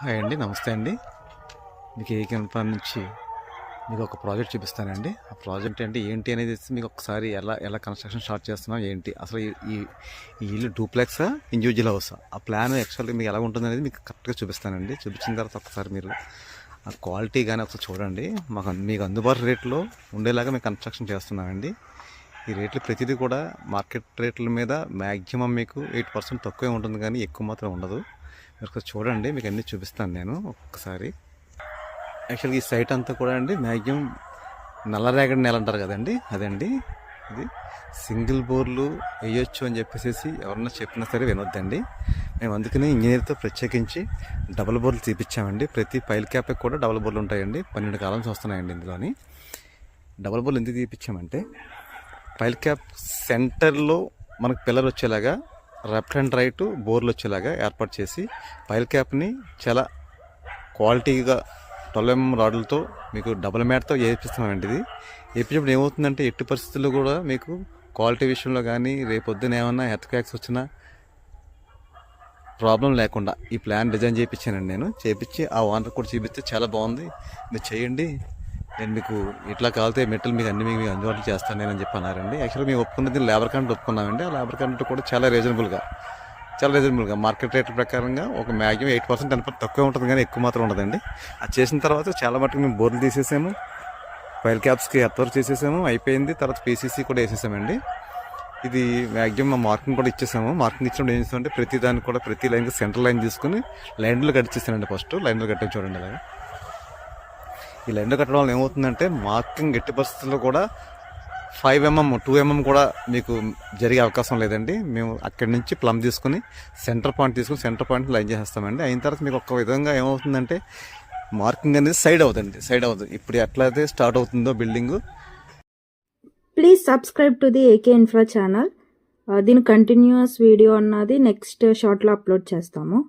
Hi అండి, నమస్తే అండి. మీకు ఏకే ఇన్ఫ్రా నుంచి మీకు ఒక ప్రాజెక్ట్ చూపిస్తానండి. ఆ ప్రాజెక్ట్ అంటే ఏంటి అనేది మీకు ఒకసారి ఎలా ఎలా కన్స్ట్రక్షన్ స్టార్ట్ చేస్తున్నాం ఏంటి అసలు ఈ ఈ ఇల్లు డూప్లెక్సా, ఇండివిజువల్ హౌసా, ఆ ప్లాన్ యాక్చువల్గా మీకు ఎలా ఉంటుంది అనేది మీకు కరెక్ట్గా చూపిస్తానండి. చూపించిన తర్వాత ఒకసారి మీరు ఆ క్వాలిటీ కానీ ఒకసారి చూడండి. మీకు అందుబాటు రేట్లో ఉండేలాగా మేము కన్స్ట్రక్షన్ చేస్తున్నామండి. ఈ రేట్లు ప్రతిదీ కూడా మార్కెట్ రేట్ల మీద మ్యాక్సిమం మీకు 8% తక్కువే ఉంటుంది, కానీ ఎక్కువ మాత్రం ఉండదు. మీరు ఒకసారి చూడండి, మీకు అన్నీ చూపిస్తాను నేను ఒక్కసారి. యాక్చువల్గా ఈ సైట్ అంతా కూడా అండి మ్యాక్సిమం నల్లరేగడి నేల అంటారు కదండి, అదండి. ఇది సింగిల్ బోర్లు వేయొచ్చు అని చెప్పేసి ఎవరన్నా చెప్పినా సరే వినొద్దండి. మేము అందుకని ఇంజనీర్తో ప్రత్యేకించి డబుల్ బోర్లు తీపిచ్చామండి. ప్రతి పైల్ క్యాప్కి కూడా డబుల్ బోర్లు ఉంటాయండి. 12 కాలమ్స్ వస్తున్నాయండి ఇందులోని. డబుల్ బోర్లు ఎందుకు తీపిచ్చామంటే పైల్ క్యాప్ సెంటర్లో మనకు పిల్లర్ వచ్చేలాగా లెఫ్ట్ అండ్ రైట్ బోర్లు వచ్చేలాగా ఏర్పాటు చేసి పైల్ క్యాప్ని చాలా క్వాలిటీగా 12mm రాడ్లతో మీకు డబుల్ మ్యాట్తో వేపిస్తున్నామండి. ఇది వేపించినప్పుడు ఏమవుతుందంటే ఎట్టి పరిస్థితుల్లో కూడా మీకు క్వాలిటీ విషయంలో కానీ రేపొద్దున ఏమన్నా ఎర్త్ క్రాక్స్ వచ్చినా ప్రాబ్లం లేకుండా ఈ ప్లాన్ డిజైన్ చేయించానండి. నేను చేయించి ఆ ఓనర్ కూడా చూపిస్తే చాలా బాగుంది, మీరు చేయండి, నేను మీకు ఇట్లా కాలితే మెటల్ మీకు అన్ని మీకు అందుబాటులో చేస్తాను నేను అని చెప్పి అన్నారండి. యాక్చువల్గా మేము ఒప్పుకున్నది లేబర్ కాంట్రాక్ట్ ఒప్పుకున్నామండి. ఆ లేబర్ కాంట్రాక్ట్ కూడా చాలా రీజనబుల్గా మార్కెట్ రేట్ల ప్రకారంగా ఒక మ్యాక్సిమం 8% 10% తక్కువ ఉంటుంది, కానీ ఎక్కువ మాత్రం ఉండదండి. అది చేసిన తర్వాత చాలా మటుకు మేము బోర్లు తీసేసాము, ఫైల్ క్యాప్స్కి ఎత్తవరకు చేసేసాము, అయిపోయింది. తర్వాత పీసీసీ కూడా వేసేసామండి. ఇది మ్యాక్సిమం మా మార్కింగ్ కూడా ఇచ్చేసాము. మార్కింగ్ ఇచ్చినప్పుడు ఏం చేస్తామంటే ప్రతి దానికి కూడా ప్రతి లైన్కి సెంటర్ లైన్ తీసుకుని లైన్లో కట్టించేసానండి. ఫస్ట్ లైన్లో కట్టాను చూడండి. అలాగా ఈ లైన్లో కట్టడం వల్ల ఏమవుతుందంటే మార్కింగ్ ఎట్టి పరిస్థితుల్లో కూడా 5mm 2mm కూడా మీకు జరిగే అవకాశం లేదండి. మేము అక్కడి నుంచి ప్లమ్ తీసుకుని సెంటర్ పాయింట్ లైన్ చేసేస్తామండి. అయిన తర్వాత మీకు ఒక విధంగా ఏమవుతుందంటే మార్కింగ్ అనేది సైడ్ అవుతుంది. ఇప్పుడు ఎట్లయితే స్టార్ట్ అవుతుందో building. Please subscribe to the AK infra channel. దీని కంటిన్యూస్ వీడియో అన్నది నెక్స్ట్ షార్ట్లో అప్లోడ్ చేస్తాము.